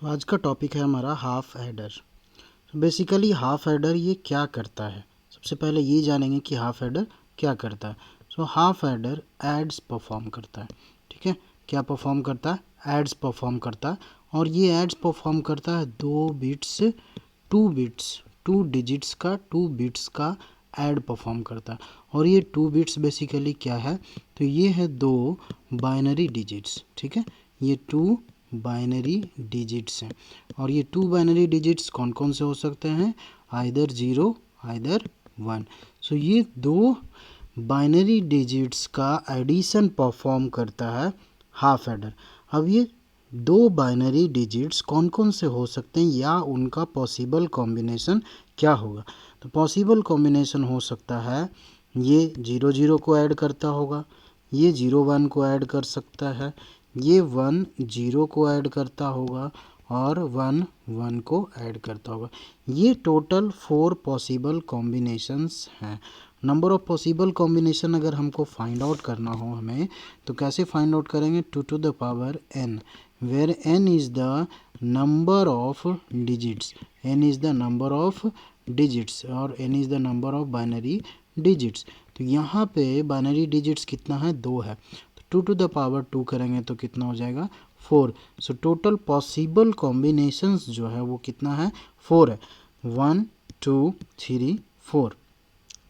तो आज का टॉपिक है हमारा हाफ एडर। तो बेसिकली हाफ एडर ये क्या करता है, सबसे पहले ये जानेंगे कि हाफ एडर क्या करता है। So half adder adds perform करता है। ठीक है, क्या परफॉर्म करता है? एड्स परफॉर्म करता है। और ये एड्स परफॉर्म करता है 2 डिजिट्स का 2 बिट्स का ऐड परफॉर्म करता है। और ये 2 बिट्स बेसिकली क्या है, तो ये है 2 बाइनरी डिजिट्स। ठीक है, ये 2 बाइनरी डिजिट्स हैं। और ये 2 बाइनरी डिजिट्स कौन कौन से हो सकते हैं? Either 0 either 1। सो ये 2 बाइनरी डिजिट्स का एडिशन परफॉर्म करता है हाफ एडर। अब ये 2 बाइनरी डिजिट्स कौन कौन से हो सकते हैं या उनका पॉसिबल कॉम्बिनेशन क्या होगा? तो पॉसिबल कॉम्बिनेशन हो सकता है ये 0 0 को ऐड करता होगा, ये 0 1 को ऐड कर सकता है, ये 1 0 को ऐड करता होगा और 1 1 को ऐड करता होगा। ये टोटल 4 पॉसिबल कॉम्बिनेशंस हैं। नंबर ऑफ पॉसिबल कॉम्बिनेशन अगर हमको फाइंड आउट करना हो हमें, तो कैसे फाइंड आउट करेंगे? 2 to the power n, where n is the number of digits, n is the number of digits और n is the number of binary digits। तो यहाँ पे बाइनरी डिजिट्स कितना है? 2 है। तो 2 to the power 2 करेंगे तो कितना हो जाएगा? 4। सो टोटल पॉसिबल कॉम्बिनेशंस जो है वो कितना है? 4 है। 1 2 3 4।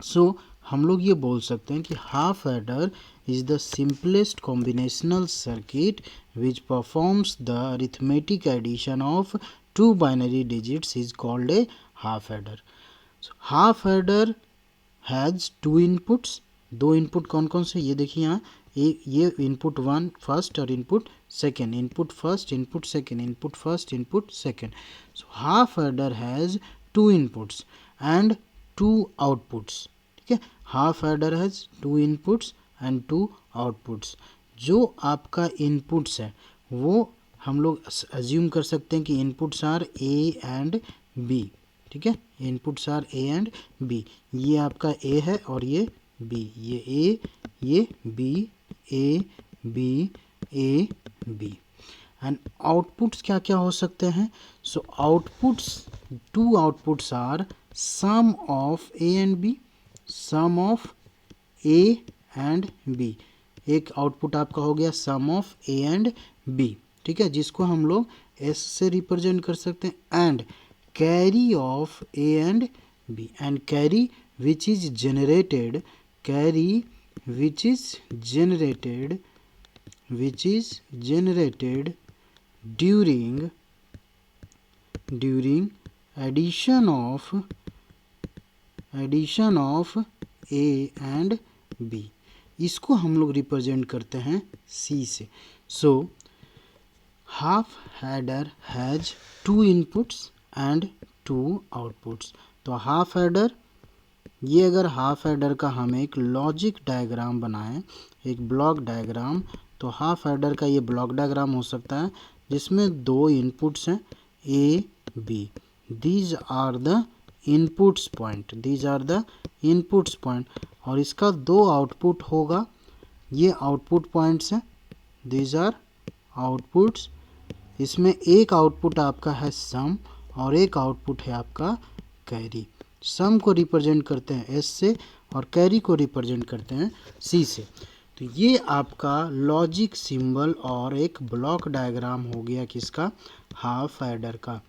सो हम लोग ये बोल सकते हैं कि half adder is the simplest combinational circuit which performs the arithmetic addition of 2 binary digits is called a half adder. Half adder has 2 inputs. 2 input कौन कौन से? ये देखिए यहाँ, ये इनपुट 1 फर्स्ट और input second, input first input second, input first input second. So half adder has 2 inputs and 2 outputs. ठीक है, half adder has 2 inputs and 2 outputs. जो आपका इनपुट्स है वो हम लोग अज्यूम कर सकते हैं कि inputs are A and B. ठीक है, inputs are A and B. ये आपका ए है और ये बी, ये ए ये B, A B A B. And outputs क्या क्या हो सकते हैं? So outputs, 2 outputs are sum of A and B, sum of A and B. एक आउटपुट आपका हो गया sum of A and B. ठीक है, जिसको हम लोग एस से रिप्रेजेंट कर सकते हैं। And carry of A and B, and carry which is generated, carry which is generated during addition of a and b। इसको हम लोग रिप्रेजेंट करते हैं c से। सो half adder has 2 inputs and 2 outputs. तो हाफ एडर, ये अगर half adder का हम एक लॉजिक डायग्राम बनाएं, एक ब्लॉक डायग्राम, तो हाफ एडर का ये ब्लॉक डायग्राम हो सकता है जिसमें 2 इनपुट्स हैं A B. These are the inputs point, these are the inputs point. और इसका 2 आउटपुट होगा, ये आउटपुट पॉइंट्स हैं, दीज आर आउटपुट्स। इसमें एक आउटपुट आपका है सम और एक आउटपुट है आपका कैरी। सम को रिप्रेजेंट करते हैं एस से और कैरी को रिप्रेजेंट करते हैं सी से। तो ये आपका लॉजिक सिंबल और एक ब्लॉक डायग्राम हो गया किसका? हाफ एडर का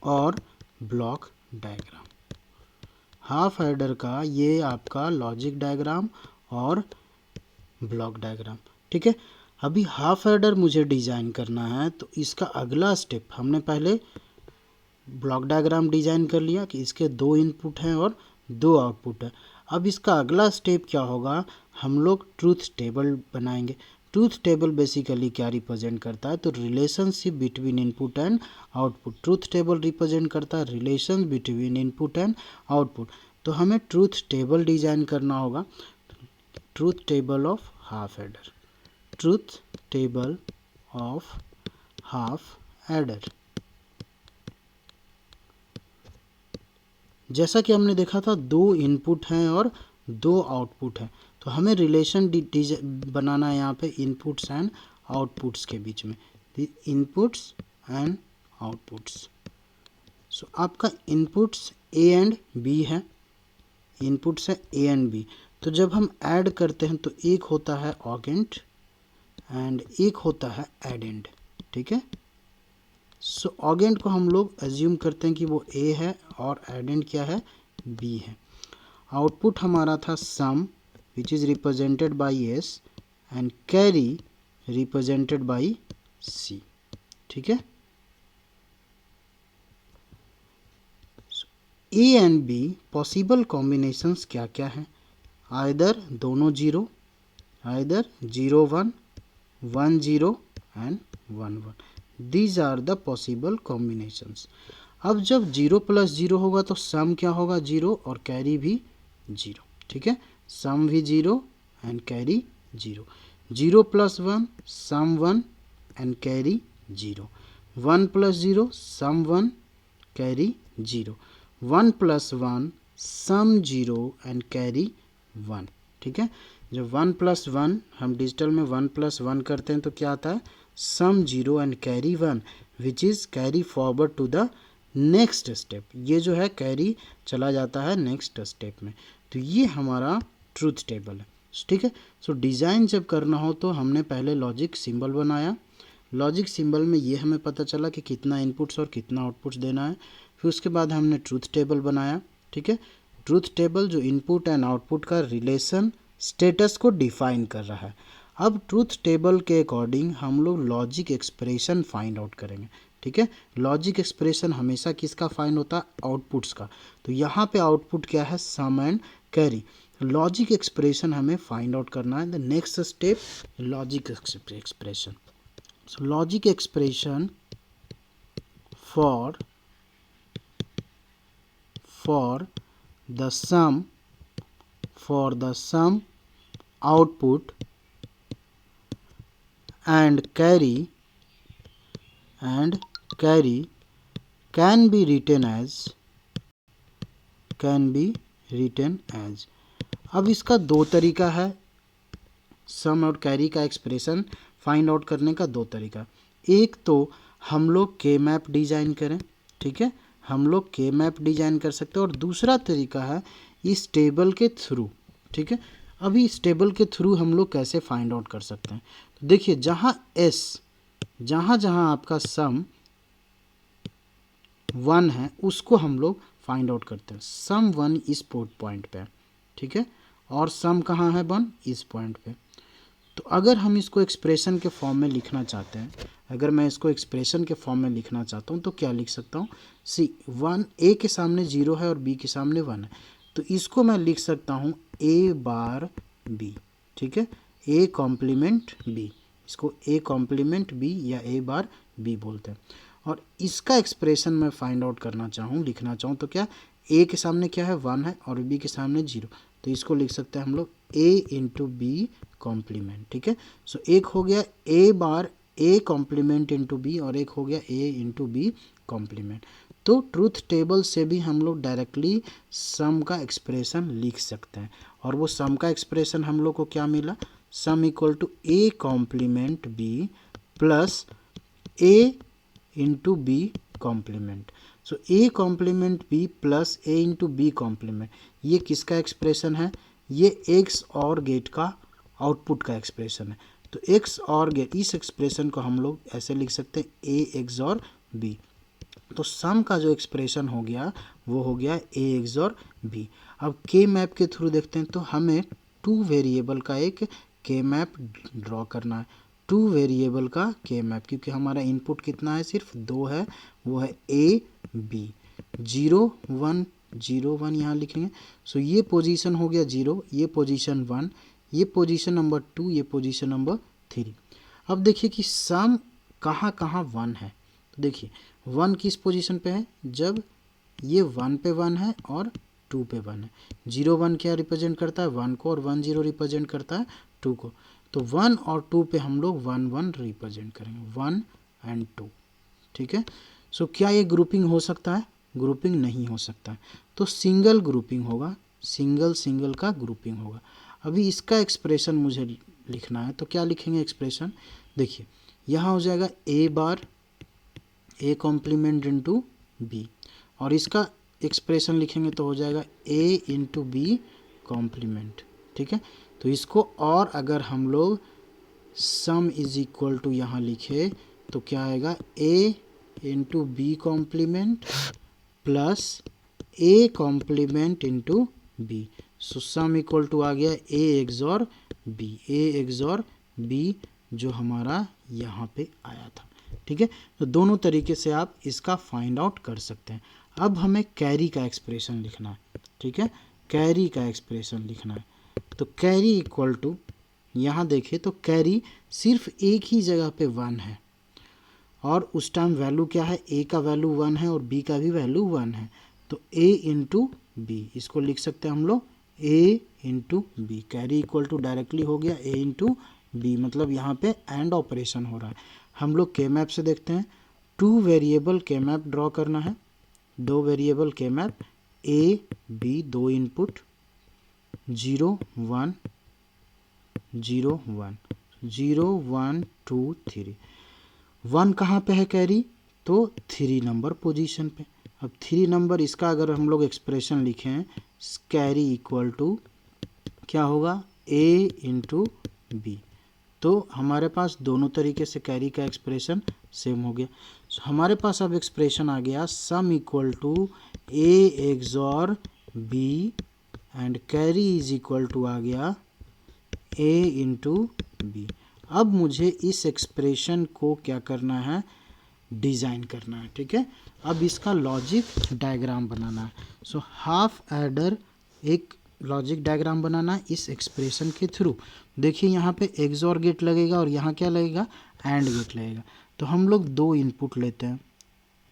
और ब्लॉक डायग्राम। हाफ एडर का ये आपका लॉजिक डायग्राम और ब्लॉक डायग्राम। ठीक है, अभी हाफ एडर मुझे डिज़ाइन करना है, तो इसका अगला स्टेप, हमने पहले ब्लॉक डायग्राम डिजाइन कर लिया कि इसके 2 इनपुट हैं और 2 आउटपुट है। अब इसका अगला स्टेप क्या होगा? हम लोग ट्रूथ टेबल बनाएंगे। ट्रूथ टेबल बेसिकली क्या रिप्रेजेंट करता है? तो relationship between input and output. Truth table represent करता है relation between input and output. तो हमें ट्रूथ टेबल डिजाइन करना होगा। Truth table of half adder, truth table of half adder. जैसा कि हमने देखा था 2 इनपुट हैं और 2 आउटपुट हैं, तो हमें रिलेशन बनाना है यहाँ पे इनपुट्स एंड आउटपुट्स के बीच में। The inputs and outputs. So आपका इनपुट्स ए एंड बी है, इनपुट्स है ए एंड बी। तो जब हम ऐड करते हैं तो एक होता है ऑगेंट एंड एक होता है एडेंड, ठीक है। सो ऑगेंट को हम लोग एज्यूम करते हैं कि वो ए है और एडेंड क्या है, बी है। आउटपुट हमारा था sum which is represented by S and carry represented by C, ठीक है। A and B possible combinations क्या क्या हैं, आइदर दोनों zero, either 0 1, 1 0 and 1 1, these are the possible combinations. अब जब 0 + 0 होगा तो सम क्या होगा, 0 और कैरी भी 0, ठीक है। सम भी 0 and carry 0, 0 + 1 sum 1 and carry 0, 1 + 0 sum 1 carry 0, 1 + 1 sum 0 and carry 1, ठीक है। जब 1 + 1 हम डिजिटल में 1 + 1 करते हैं तो क्या आता है, sum 0 and carry 1 which is carry forward to the next step. ये जो है कैरी चला जाता है नेक्स्ट स्टेप में। तो ये हमारा ट्रूथ टेबल है, ठीक है। सो डिज़ाइन जब करना हो तो हमने पहले लॉजिक सिंबल बनाया, लॉजिक सिंबल में ये हमें पता चला कि कितना इनपुट्स और कितना आउटपुट्स देना है। फिर उसके बाद हमने ट्रूथ टेबल बनाया, ठीक है। ट्रूथ टेबल जो इनपुट एंड आउटपुट का रिलेशन स्टेटस को डिफाइन कर रहा है। अब ट्रूथ टेबल के अकॉर्डिंग हम लोग लॉजिक एक्सप्रेशन फाइंड आउट करेंगे, ठीक है। लॉजिक एक्सप्रेशन हमेशा किसका फाइंड होता है, आउटपुट्स का। तो यहाँ पे आउटपुट क्या है, सम एंड कैरी। लॉजिक एक्सप्रेशन हमें फाइंड आउट करना है। The next step logic expression. So logic expression for the sum output and carry can be written as। अब इसका दो तरीका है, सम और कैरी का एक्सप्रेशन फाइंड आउट करने का दो तरीका। एक तो हम लोग के मैप डिजाइन करें, ठीक है, हम लोग के मैप डिजाइन कर सकते हैं। और दूसरा तरीका है इस टेबल के थ्रू, ठीक है। अभी इस टेबल के थ्रू हम लोग कैसे फाइंड आउट कर सकते हैं, तो देखिए जहाँ जहाँ आपका सम 1 है उसको हम लोग फाइंड आउट करते हैं। सम 1 इस पॉइंट पे है, ठीक है, और सम कहाँ है 1 इस पॉइंट पे। तो अगर हम इसको एक्सप्रेशन के फॉर्म में लिखना चाहते हैं, अगर मैं इसको एक्सप्रेशन के फॉर्म में लिखना चाहता हूँ तो क्या लिख सकता हूँ, सी 1 ए के सामने 0 है और बी के सामने 1 है, तो इसको मैं लिख सकता हूँ ए बार बी, ठीक है, ए कॉम्प्लीमेंट बी। इसको ए कॉम्प्लीमेंट बी या ए बार बी बोलते हैं। और इसका एक्सप्रेशन मैं फाइंड आउट करना चाहूँ, लिखना चाहूँ तो क्या, ए के सामने क्या है 1 है और बी के सामने 0, तो इसको लिख सकते हैं हम लोग ए इंटू बी कॉम्प्लीमेंट, ठीक है। सो एक हो गया ए बार ए कॉम्प्लीमेंट इंटू बी और एक हो गया ए इंटू बी कॉम्प्लीमेंट। तो ट्रूथ टेबल से भी हम लोग डायरेक्टली सम का एक्सप्रेशन लिख सकते हैं। और वो सम का एक्सप्रेशन हम लोग को क्या मिला, sum equal to A complement B plus A into B complement. So A complement B plus A into B complement, ये किसका एक्सप्रेशन है, ये एक्स और गेट का आउटपुट का एक्सप्रेशन है। तो एक्स और गेट, इस एक्सप्रेशन को हम लोग ऐसे लिख सकते हैं ए एक्स और बी। तो सम का जो एक्सप्रेशन हो गया वो हो गया ए एक्स और बी। अब के मैप के थ्रू देखते हैं, तो हमें 2 वेरिएबल का एक के मैप ड्रॉ करना है। 2 वेरिएबल का के मैप, क्योंकि हमारा इनपुट कितना है, सिर्फ 2 है, वो है ए बी। 0 1 0 1 यहाँ लिखेंगे। सो ये पोजीशन हो गया 0, ये पोजीशन 1, ये पोजीशन नंबर 2, ये पोजीशन नंबर 3। अब देखिए कि सम कहाँ कहाँ 1 है, तो देखिए 1 किस पोजीशन पे है, जब ये 1 पे 1 है और 2 पे 1 है। 0 1 क्या रिप्रेजेंट करता है 1 को, और 1 0 रिप्रेजेंट करता है 2 को। तो 1 और 2 पे हम लोग 1 1 रिप्रेजेंट करेंगे, 1 एंड 2, ठीक है। सो क्या ये ग्रुपिंग हो सकता है, ग्रुपिंग नहीं हो सकता है, तो सिंगल ग्रुपिंग होगा, सिंगल का ग्रुपिंग होगा। अभी इसका एक्सप्रेशन मुझे लिखना है, तो क्या लिखेंगे एक्सप्रेशन, देखिए यहाँ हो जाएगा ए बार ए कॉम्प्लीमेंट इंटू बी, और इसका एक्सप्रेशन लिखेंगे तो हो जाएगा ए इंटू बी कॉम्प्लीमेंट। ठीक है, तो इसको और अगर हम लोग सम इज इक्वल टू यहाँ लिखे तो क्या आएगा, A into B complement plus A complement into B. So sum equal to आ गया A XOR B, A XOR B जो हमारा यहाँ पे आया था। ठीक है, तो दोनों तरीके से आप इसका फाइंड आउट कर सकते हैं। अब हमें कैरी का एक्सप्रेशन लिखना है। ठीक है, कैरी का एक्सप्रेशन लिखना है, तो कैरी इक्वल टू, यहाँ देखिए तो कैरी सिर्फ एक ही जगह पे 1 है, और उस टाइम वैल्यू क्या है, ए का वैल्यू 1 है और बी का भी वैल्यू 1 है, तो ए इंटू बी, इसको लिख सकते हैं हम लोग A into B. Carry equal to directly हो गया ए इंटू बी, मतलब यहाँ पे एंड ऑपरेशन हो रहा है। हम लोग के मैप से देखते हैं, 2 वेरिएबल के मैप ड्रॉ करना है, 2 वेरिएबल के मैप ए बी, 2 इनपुट 0 1 0 1 0 1 2 3। 1 कहाँ पे है कैरी, तो 3 नंबर पोजीशन पे। अब 3 नंबर इसका अगर हम लोग एक्सप्रेशन लिखें, कैरी इक्वल टू क्या होगा, ए इंटू बी। तो हमारे पास दोनों तरीके से कैरी का एक्सप्रेशन सेम हो गया। हमारे पास अब एक्सप्रेशन आ गया sum equal to A XOR B and carry is equal to आ गया ए इंटू बी। अब मुझे इस एक्सप्रेशन को क्या करना है, डिज़ाइन करना है। ठीक है, अब इसका लॉजिक डायग्राम बनाना है। सो हाफ एडर एक लॉजिक डायग्राम बनाना है इस एक्सप्रेशन के थ्रू। देखिए यहाँ पे एक्सॉर गेट लगेगा और यहाँ क्या लगेगा, एंड गेट लगेगा। तो हम लोग 2 इनपुट लेते हैं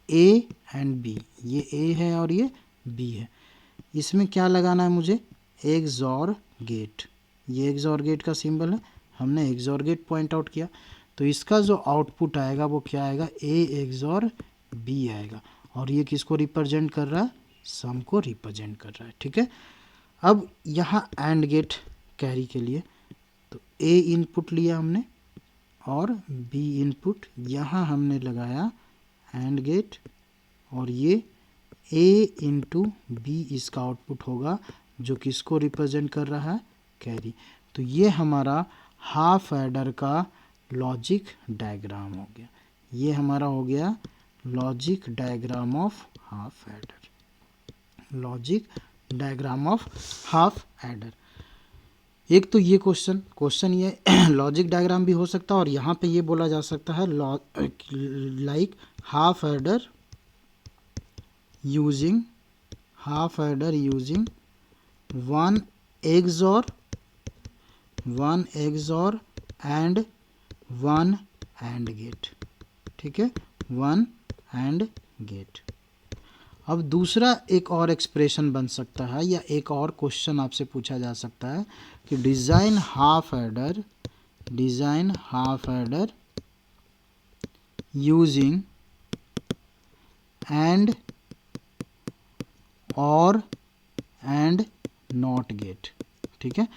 ए एंड बी, ये ए है और ये बी है। इसमें क्या लगाना है मुझे, एक्सॉर गेट, ये एक्सॉर गेट का सिंबल है, हमने एक्सॉर गेट पॉइंट आउट किया। तो इसका जो आउटपुट आएगा वो क्या आएगा, ए एक्सॉर बी आएगा, और ये किसको रिप्रेजेंट कर रहा है, सम को रिप्रेजेंट कर रहा है। ठीक है, अब यहाँ एंड गेट कैरी के लिए, तो ए इनपुट लिया हमने और बी इनपुट, यहाँ हमने लगाया एंड गेट, और ये ए इंटू बी इसका आउटपुट होगा जो किसको रिप्रेजेंट कर रहा है, कैरी। तो ये हमारा हाफ एडर का लॉजिक डायग्राम हो गया, ये हमारा हो गया logic diagram of half adder, logic diagram of half adder. एक तो ये क्वेश्चन ये लॉजिक डायग्राम भी हो सकता है, और यहाँ पे ये बोला जा सकता है like half adder using one XOR and one AND gate. ठीक है, वन एंड गेट। अब दूसरा एक और एक्सप्रेशन बन सकता है, या एक और क्वेश्चन आपसे पूछा जा सकता है कि design half adder using and और एंड नॉट गेट। ठीक है,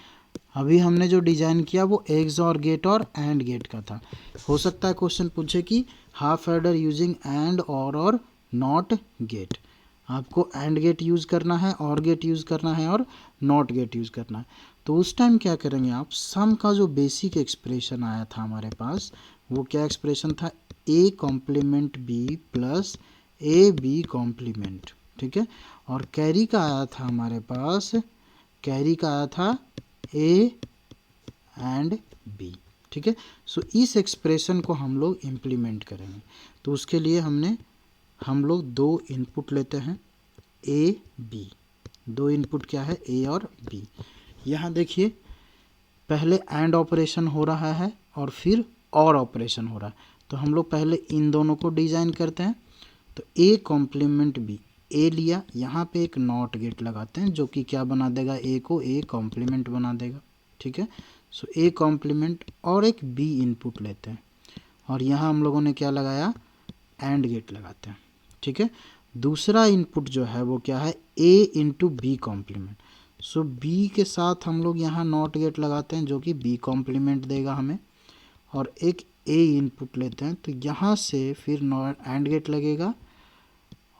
अभी हमने जो डिज़ाइन किया वो एक्सॉर गेट और एंड गेट का था। हो सकता है क्वेश्चन पूछे कि हाफ एडर यूजिंग एंड और नॉट गेट, आपको एंड गेट यूज़ करना है, और गेट यूज़ करना है, और नॉट गेट यूज़ करना है। तो उस टाइम क्या करेंगे आप, सम का जो बेसिक एक्सप्रेशन आया था हमारे पास, वो क्या एक्सप्रेशन था, A complement B plus A B complement. ठीक है, और कैरी का आया था हमारे पास, कैरी का आया था ए एंड बी। ठीक है, सो इस एक्सप्रेशन को हम लोग इम्प्लीमेंट करेंगे। तो उसके लिए हम लोग 2 इनपुट लेते हैं ए बी, 2 इनपुट क्या है, ए और बी। यहाँ देखिए पहले एंड ऑपरेशन हो रहा है और फिर और ऑपरेशन हो रहा है, तो हम लोग पहले इन दोनों को डिज़ाइन करते हैं। तो ए कॉम्प्लीमेंट बी, ए लिया, यहाँ पे एक नॉट गेट लगाते हैं जो कि क्या बना देगा, ए को ए कॉम्प्लीमेंट बना देगा। ठीक है, सो ए कॉम्प्लीमेंट और एक बी इनपुट लेते हैं, और यहाँ हम लोगों ने क्या लगाया, एंड गेट लगाते हैं। ठीक है, दूसरा इनपुट जो है वो क्या है, ए इंटू बी कॉम्प्लीमेंट। सो बी के साथ हम लोग यहाँ नॉट गेट लगाते हैं जो कि बी कॉम्प्लीमेंट देगा हमें, और एक ए इनपुट लेते हैं तो यहाँ से फिर नॉट एंड गेट लगेगा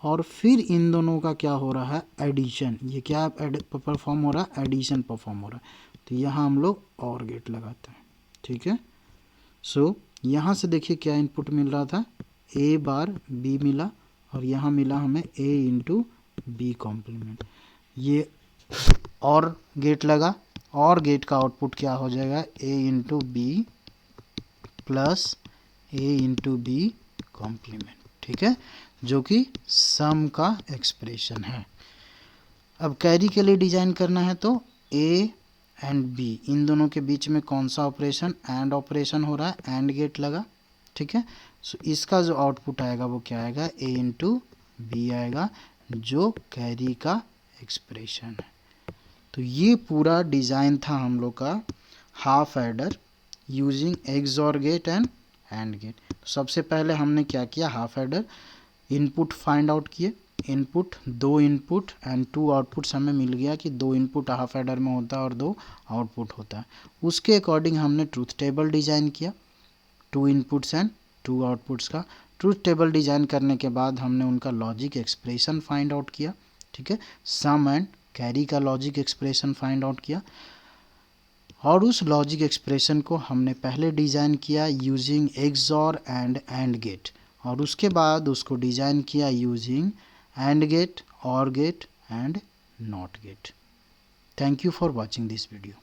और फिर इन दोनों का क्या हो रहा है, एडिशन। ये क्या परफॉर्म हो रहा है, एडिशन परफॉर्म हो रहा है। तो यहाँ हम लोग और गेट लगाते हैं, ठीक है। सो यहाँ से देखिए क्या इनपुट मिल रहा था, ए बार बी मिला और यहाँ मिला हमें ए इंटू बी कॉम्प्लीमेंट। ये और गेट लगा और गेट का आउटपुट क्या हो जाएगा, ए into B plus A into B complement, ठीक है, जो कि सम का एक्सप्रेशन है। अब कैरी के लिए डिजाइन करना है तो ए एंड बी इन दोनों के बीच में कौन सा ऑपरेशन, एंड ऑपरेशन हो रहा है, एंड गेट लगा, ठीक है। सो इसका जो आउटपुट आएगा वो क्या आएगा, ए इंटू बी आएगा, जो कैरी का एक्सप्रेशन है। तो ये पूरा डिज़ाइन था हम लोग का half adder using XOR gate and AND gate. तो सबसे पहले हमने क्या किया, half adder input find out किए, इनपुट 2 इनपुट एंड 2 आउटपुट्स हमें मिल गया कि 2 इनपुट हाफ एडर में होता है और 2 आउटपुट होता है। उसके अकॉर्डिंग हमने ट्रूथ टेबल डिज़ाइन किया, 2 इनपुट्स एंड 2 आउटपुट्स का। ट्रूथ टेबल डिज़ाइन करने के बाद हमने उनका लॉजिक एक्सप्रेशन फाइंड आउट किया, ठीक है, सम एंड कैरी का लॉजिक एक्सप्रेशन फाइंड आउट किया और उस लॉजिक एक्सप्रेशन को हमने पहले डिज़ाइन किया यूजिंग एक्सॉर एंड गेट और उसके बाद उसको डिज़ाइन किया using AND gate, OR gate and NOT gate. Thank you for watching this video.